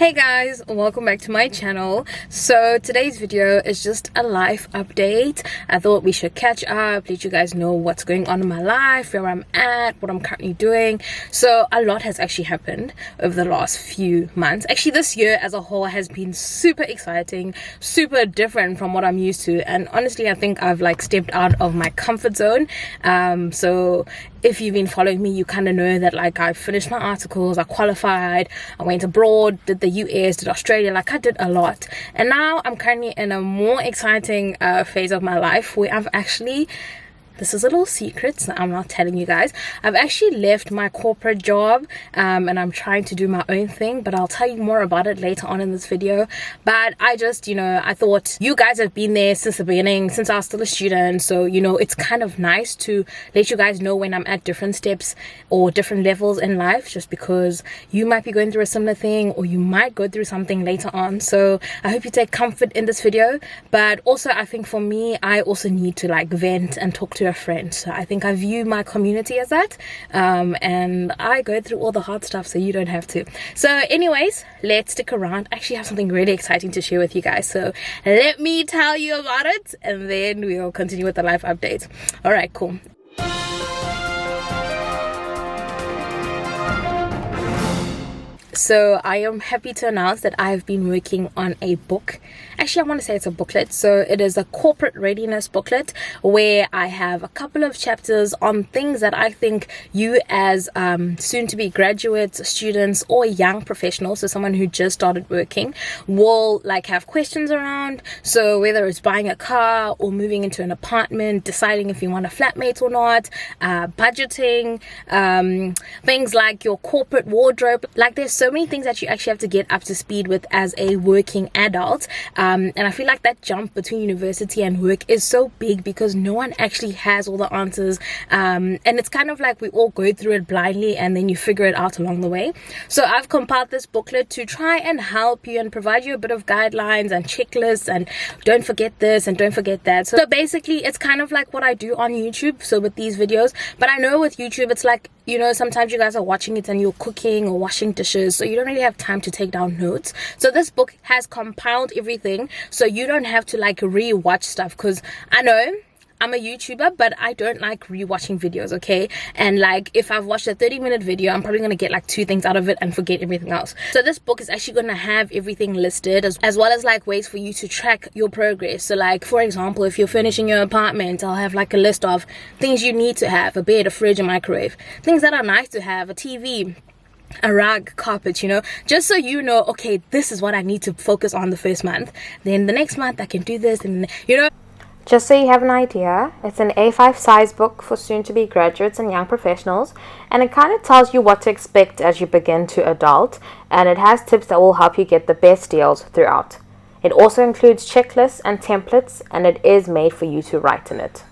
Hey guys, welcome back to my channel. So today's video is just a life update. I thought we should catch up, let you guys know what's going on in my life, where I'm at, what I'm currently doing. So a lot has actually happened over the last few months. Actually, this year as a whole has been super exciting, super different from what I'm used to, and honestly I think I've like stepped out of my comfort zone. So if you've been following me, you kind of know that like I finished my articles, I qualified, I went abroad, did the US, did Australia, like I did a lot. And now I'm currently in a more exciting phase of my life where I've actually, this is a little secret, so I'm not telling you guys, I've actually left my corporate job and I'm trying to do my own thing, but I'll tell you more about it later on in this video. But I just, I thought you guys have been there since the beginning, since I was still a student, so it's kind of nice to let you guys know when I'm at different steps or different levels in life, just because you might be going through a similar thing or you might go through something later on. So I hope you take comfort in this video, but also I think for me, I also need to like vent and talk to a friend. So I think I view my community as that, and I go through all the hard stuff so you don't have to. So anyways, let's stick around. I actually have something really exciting to share with you guys, so let me tell you about it and then we'll continue with the life updates. All right, cool. So I am happy to announce that I have been working on a book. Actually, I want to say it's a booklet. So it is a corporate readiness booklet where I have a couple of chapters on things that I think you as soon-to-be graduates, students, or young professionals, so someone who just started working, will like have questions around. So whether it's buying a car or moving into an apartment, deciding if you want a flatmate or not, budgeting, things like your corporate wardrobe. Like there's so many things that you actually have to get up to speed with as a working adult, and I feel like that jump between university and work is so big because no one actually has all the answers, and it's kind of like we all go through it blindly and then you figure it out along the way. So I've compiled this booklet to try and help you and provide you a bit of guidelines and checklists and don't forget this and don't forget that. So basically it's kind of like what I do on YouTube, so with these videos. But I know with YouTube it's like, sometimes you guys are watching it and you're cooking or washing dishes, so you don't really have time to take down notes. So this book has compiled everything so you don't have to like re-watch stuff, because I know I'm a YouTuber, but I don't like rewatching videos, okay? And like if I've watched a 30-minute video, I'm probably gonna get like 2 things out of it and forget everything else. So this book is actually gonna have everything listed as well as like ways for you to track your progress. So like, for example, if you're furnishing your apartment, I'll have like a list of things you need to have: a bed, a fridge, a microwave, things that are nice to have, a TV, a rug, carpet, just so you know, okay, this is what I need to focus on the first month, then the next month I can do this, and Just so you have an idea, it's an A5 size book for soon-to-be graduates and young professionals, and it kind of tells you what to expect as you begin to adult, and it has tips that will help you get the best deals throughout. It also includes checklists and templates, and it is made for you to write in it.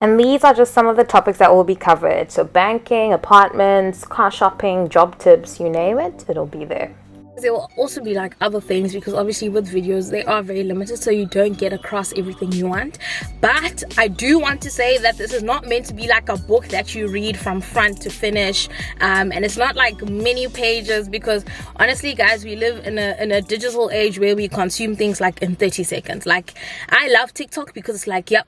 And these are just some of the topics that will be covered. So banking, apartments, car shopping, job tips, you name it, it'll be there. There will also be like other things, because obviously with videos they are very limited, so you don't get across everything you want. But I do want to say that this is not meant to be like a book that you read from front to finish, and it's not like many pages, because honestly guys, we live in a digital age where we consume things like in 30 seconds. Like I love TikTok because it's like, yep,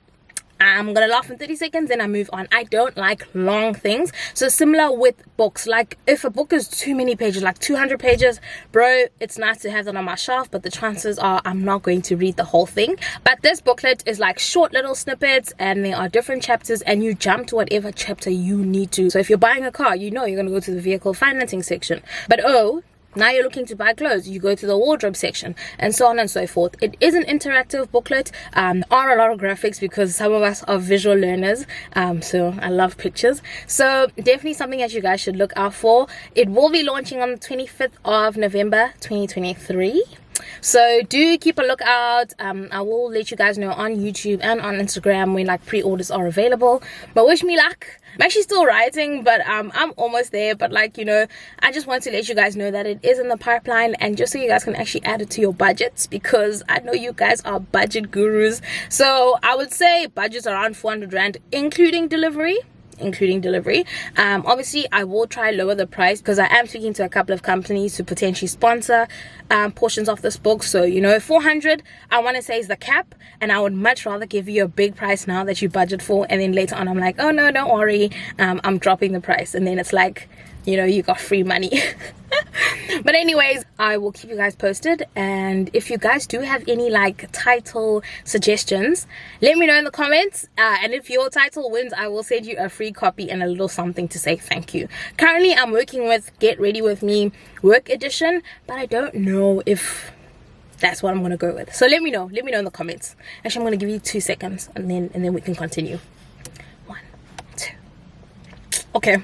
I'm gonna laugh in 30 seconds, then I move on. I don't like long things. So similar with books, like if a book is too many pages, like 200 pages, bro, it's nice to have that on my shelf, but the chances are I'm not going to read the whole thing. But this booklet is like short little snippets, and there are different chapters, and you jump to whatever chapter you need to. So if you're buying a car, you're gonna go to the vehicle financing section, but now you're looking to buy clothes, you go to the wardrobe section, and so on and so forth. It is an interactive booklet. There are a lot of graphics because some of us are visual learners, so I love pictures. So definitely something that you guys should look out for. It will be launching on the 25th of November 2023. So do keep a lookout. I will let you guys know on YouTube and on Instagram when like pre-orders are available. But wish me luck. I'm actually still writing, but I'm almost there. But like, I just want to let you guys know that it is in the pipeline, and just so you guys can actually add it to your budgets, because I know you guys are budget gurus. So I would say budgets around 400 Rand including delivery. including delivery. Obviously I will try lower the price because I am speaking to a couple of companies to potentially sponsor portions of this book. So 400 I want to say is the cap, and I would much rather give you a big price now that you budget for, and then later on I'm like, oh no, don't worry, I'm dropping the price, and then it's like, you got free money. But anyways, I will keep you guys posted, and if you guys do have any like title suggestions, let me know in the comments, and if your title wins, I will send you a free copy and a little something to say thank you. Currently I'm working with Get Ready With Me Work Edition, but I don't know if that's what I'm gonna go with, so let me know in the comments. Actually, I'm gonna give you 2 seconds, and then we can continue. 1, 2. Okay.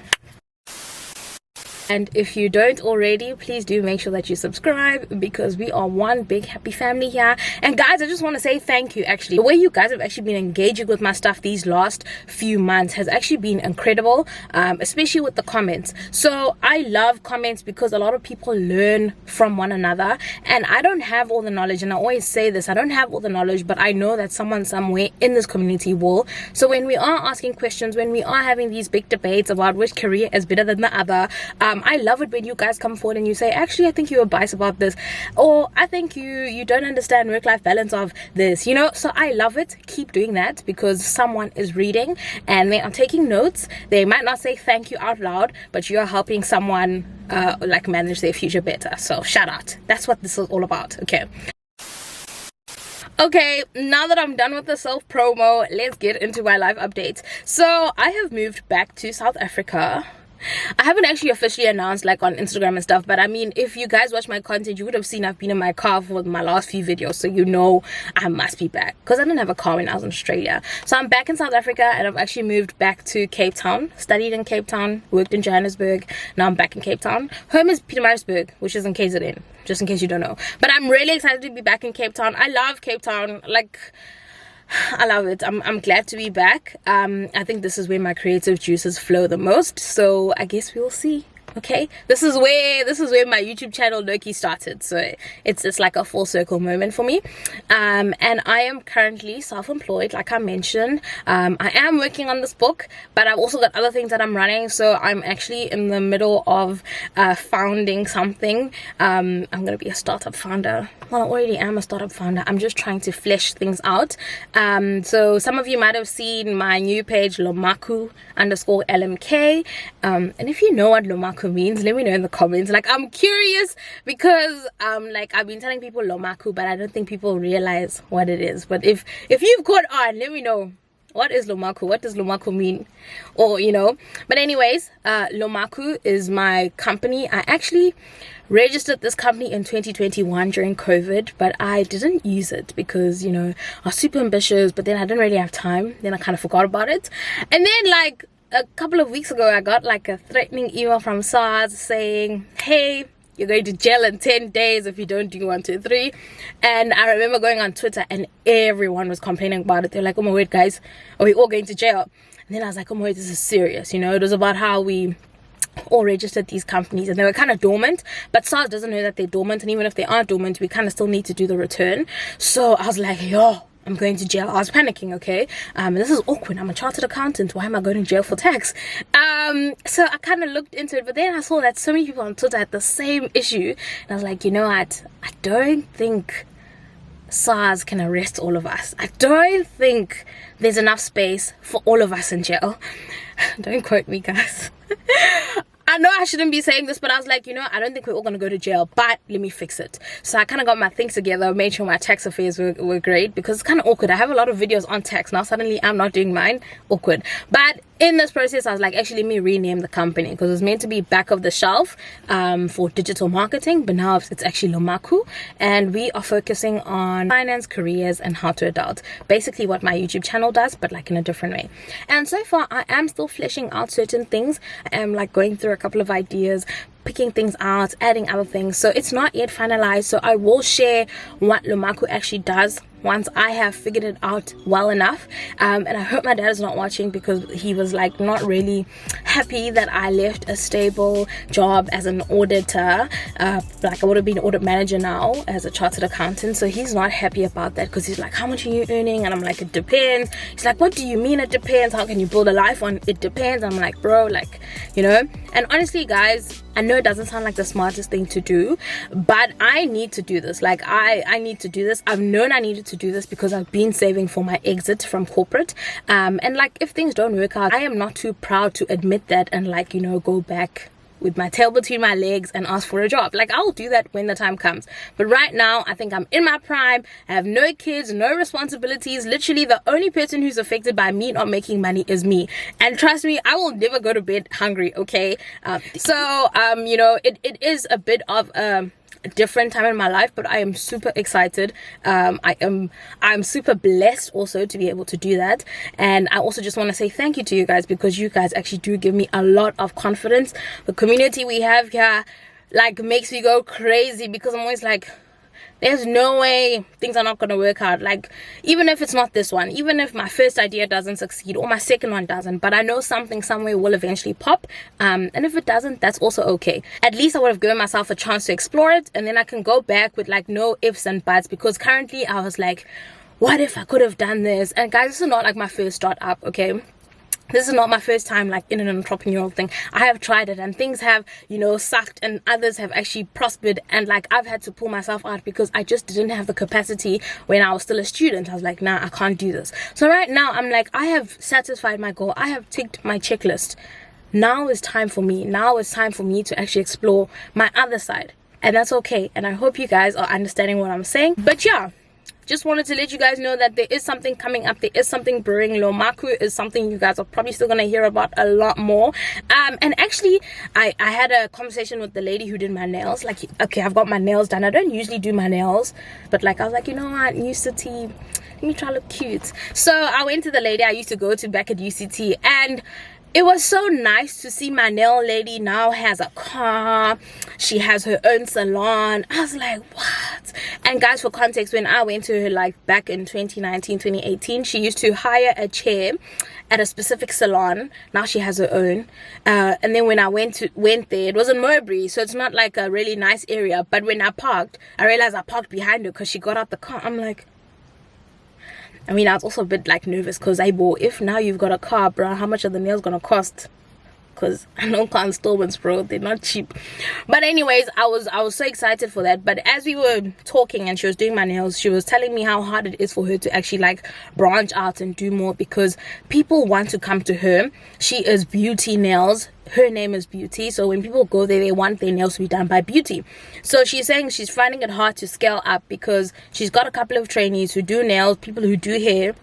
And if you don't already, please do make sure that you subscribe, because we are one big happy family here. And guys, I just want to say thank you. Actually, the way you guys have actually been engaging with my stuff these last few months has actually been incredible, especially with the comments. So I love comments because a lot of people learn from one another, and I don't have all the knowledge, and I always say this, I don't have all the knowledge, but I know that someone somewhere in this community will. So when we are asking questions, when we are having these big debates about which career is better than the other, I love it when you guys come forward and you say, actually I think you're biased about this, or I think you don't understand work-life balance of this, so I love it. Keep doing that, because someone is reading and they are taking notes. They might not say thank you out loud, but you're helping someone like manage their future better. So shout out. That's what this is all about. Okay, now that I'm done with the self promo, let's get into my life updates. So I have moved back to South Africa. I haven't actually officially announced like on Instagram and stuff, but I mean, if you guys watch my content, you would have seen I've been in my car for my last few videos, so I must be back, because I didn't have a car when I was in Australia. So I'm back in South Africa, and I've actually moved back to Cape Town. Studied in Cape Town, worked in Johannesburg, now I'm back in Cape Town. Home is Pietermaritzburg, which is in KZN, just in case you don't know. But I'm really excited to be back in Cape Town. I love Cape Town, like I love it. I'm glad to be back. I think this is where my creative juices flow the most, so I guess we'll see. Okay, this is where my YouTube channel Noki started, so it's like a full circle moment for me. And I am currently self-employed, like I mentioned. I am working on this book, but I've also got other things that I'm running, so I'm actually in the middle of founding something. I'm gonna be a startup founder. Well, I already am a startup founder. I'm just trying to flesh things out. So some of you might have seen my new page, Lomaku_LMK, and if you know what Lomaku means, let me know in the comments. Like, I'm curious, because like I've been telling people Lomaku, but I don't think people realize what it is. But if you've caught on, let me know. What is Lomaku? What does Lomaku mean? Or but anyways, Lomaku is my company. I actually registered this company in 2021 during COVID, but I didn't use it because I was super ambitious, but then I didn't really have time. Then I kind of forgot about it, and then like a couple of weeks ago I got like a threatening email from SARS saying, hey, you're going to jail in 10 days if you don't do 1, 2, 3. And I remember going on Twitter and everyone was complaining about it. They're like, oh my word, guys, are we all going to jail? And then I was like, oh my word, this is serious. It was about how we all registered these companies and they were kind of dormant, but SARS doesn't know that they're dormant, and even if they are dormant, we kind of still need to do the return. So I was like, yo, I'm going to jail. I was panicking, okay? This is awkward. I'm a chartered accountant. Why am I going to jail for tax? So I kind of looked into it, but then I saw that so many people on Twitter had the same issue. And I was like, I don't think SARS can arrest all of us. I don't think there's enough space for all of us in jail. Don't quote me, guys. I know I shouldn't be saying this, but I was like, I don't think we're all going to go to jail, but let me fix it. So I kind of got my things together, made sure my tax affairs were great, because it's kind of awkward. I have a lot of videos on tax. Now suddenly I'm not doing mine. Awkward. But in this process, I was like, actually, let me rename the company, because it's meant to be back of the shelf for digital marketing, but now it's actually Lomaku, and we are focusing on finance, careers, and how to adult. Basically what my YouTube channel does, but like in a different way. And so far, I am still fleshing out certain things. I am like going through a couple of ideas, picking things out, adding other things. So it's not yet finalized. So I will share what Lomaku actually does once I have figured it out well enough. And I hope my dad is not watching, because he was like not really happy that I left a stable job as an auditor. Like I would have been audit manager now as a chartered accountant, so he's not happy about that, because he's like, how much are you earning? And I'm like, it depends. He's like, what do you mean it depends? How can you build a life on it depends? I'm like, bro, like, you know. And honestly guys, I know it doesn't sound like the smartest thing to do, but I need to do this. Like I need to do this. I've known I needed to do this because I've been saving for my exit from corporate. And like if things don't work out, I am not too proud to admit that and like, you know, go back with my tail between my legs and ask for a job. Like I'll do that when the time comes, but right now I think I'm in my prime. I have no kids, no responsibilities. Literally the only person who's affected by me not making money is me, and trust me, I will never go to bed hungry, okay? You know, it is a bit of a different time in my life, but I am super excited. I'm super blessed also to be able to do that. And I also just want to say thank you to you guys, because you guys actually do give me a lot of confidence. The community we have here like makes me go crazy, because I'm always like, there's no way things are not going to work out. Like even if it's not this one, even if my first idea doesn't succeed or my second one doesn't, but I know something somewhere will eventually pop. And if it doesn't, that's also okay. At least I would have given myself a chance to explore it, and then I can go back with like no ifs and buts, because currently I was like, what if I could have done this? And guys, this is not like my first startup, okay? This is not my first time like in an entrepreneurial thing. I have tried it and things have, you know, sucked, and others have actually prospered, and like I've had to pull myself out because I just didn't have the capacity when I was still a student. I was like, nah, I can't do this. So right now I'm like, I have satisfied my goal. I have ticked my checklist. Now is time for me. Now it's time for me to actually explore my other side, and that's okay. And I hope you guys are understanding what I'm saying. But yeah, just wanted to let you guys know that there is something coming up. There is something brewing. Lomaku is something you guys are probably still gonna hear about a lot more. And actually I had a conversation with the lady who did my nails. Like, okay, I've got my nails done. I don't usually do my nails, but like I was like, you know what, UCT, let me try to look cute. So I went to the lady I used to go to back at UCT, and it was so nice to see my nail lady now has a car. She has her own salon. I was like, what? And guys, for context, when I went to her like back in 2019, 2018, she used to hire a chair at a specific salon. Now she has her own. And then when I went there, it was in Mowbray, so it's not like a really nice area. But when I parked, I realized I parked behind her because she got out the car. I'm like, I mean, I was also a bit like nervous, because if now you've got a car, bro, how much are the nails gonna cost? Because I know car installments, bro, they're not cheap. But anyways, I was so excited for that. But as we were talking and she was doing my nails, she was telling me how hard it is for her to actually like branch out and do more, because people want to come to her. She is Beauty Nails. Her name is Beauty, so when people go there, they want their nails to be done by Beauty. So she's saying she's finding it hard to scale up, because she's got a couple of trainees who do nails, people who do hair,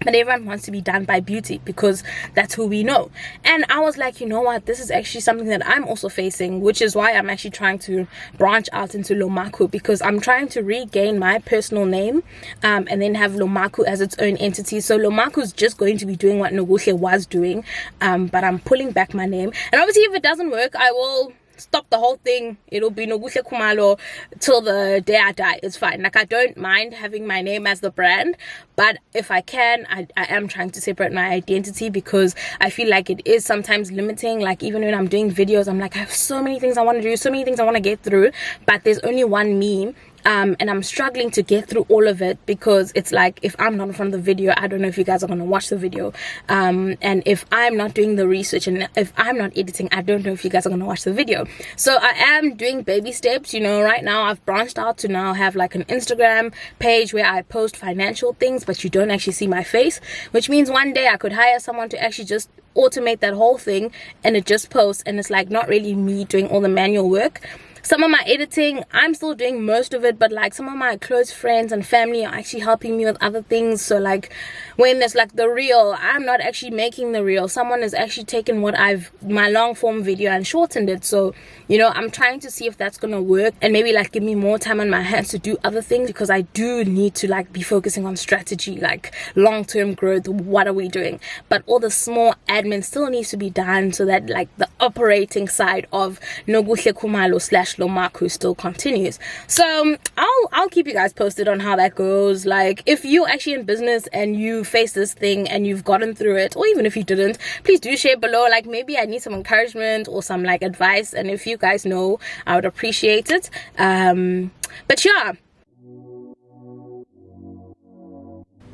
but everyone wants to be done by Beauty because that's who we know. And I was like, you know what, this is actually something that I'm also facing, which is why I'm actually trying to branch out into Lomaku, because I'm trying to regain my personal name, and then have Lomaku as its own entity. So Lomaku is just going to be doing what Nokuhle was doing, but I'm pulling back my name. And obviously if it doesn't work, I will stop the whole thing. It'll be Nokuhle Kumalo till the day I die. It's fine. Like, I don't mind having my name as the brand, but if I can, I am trying to separate my identity, because I feel like it is sometimes limiting. Like, even when I'm doing videos, I'm like, I have so many things I want to do, so many things I want to get through, but there's only one me. And I'm struggling to get through all of it, because it's like, if I'm not in front of the video, I don't know if you guys are going to watch the video, and if I'm not doing the research, and if I'm not editing, I don't know if you guys are going to watch the video. So I am doing baby steps. You know, right now I've branched out to now have like an Instagram page where I post financial things, but you don't actually see my face, which means one day I could hire someone to actually just automate that whole thing, and it just posts, and it's like not really me doing all the manual work. Some of my editing, I'm still doing most of it, but like some of my close friends and family are actually helping me with other things. So like when there's like the reel, I'm not actually making the reel. Someone has actually taken my long form video and shortened it. So, you know, I'm trying to see if that's gonna work, and maybe like give me more time on my hands to do other things, because I do need to like be focusing on strategy, like long-term growth. What are we doing? But all the small admin still needs to be done, so that like the operating side of Nokuhle Kumalo / little mark who still continues. So I'll keep you guys posted on how that goes. Like, if you're actually in business and you face this thing and you've gotten through it, or even if you didn't, please do share below. Like, maybe I need some encouragement or some like advice, and if you guys know, I would appreciate it. But yeah,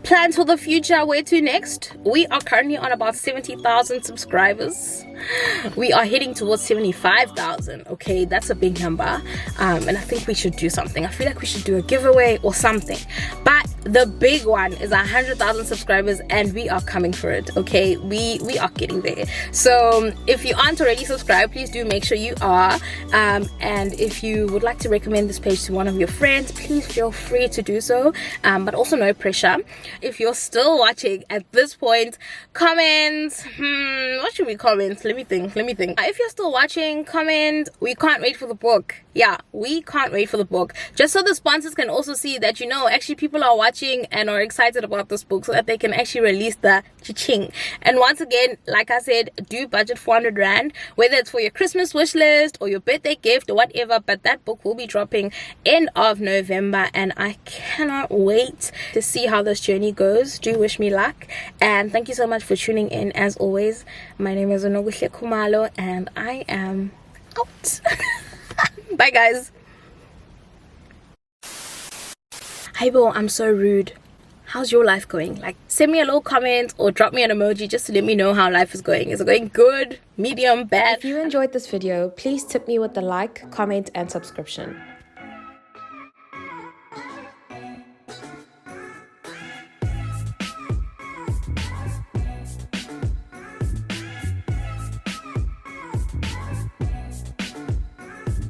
plans for the future, where to next? We are currently on about 70,000 subscribers. We are heading towards 75,000. Okay, that's a big number, and I think we should do something. I feel like we should do a giveaway or something. But the big one is 100,000 subscribers, and we are coming for it. Okay, we are getting there. So if you aren't already subscribed, please do make sure you are. And if you would like to recommend this page to one of your friends, please feel free to do so. But also no pressure. If you're still watching at this point, comment. What should we comment? Let me think. If you're still watching, comment. We can't wait for the book. Yeah, we can't wait for the book. Just so the sponsors can also see that, you know, actually people are watching and are excited about this book, so that they can actually release the cha-ching. And once again, like I said, do budget 400 Rand, whether it's for your Christmas wish list or your birthday gift or whatever. But that book will be dropping end of November, and I cannot wait to see how this journey goes. Do wish me luck, and thank you so much for tuning in. As always, my name is Nokuhle Kumalo, and I am out. Bye guys. Hey Bo, I'm so rude. How's your life going? Like, send me a little comment or drop me an emoji just to let me know how life is going. Is it going good, medium, bad? If you enjoyed this video, please tip me with a like, comment, and subscription.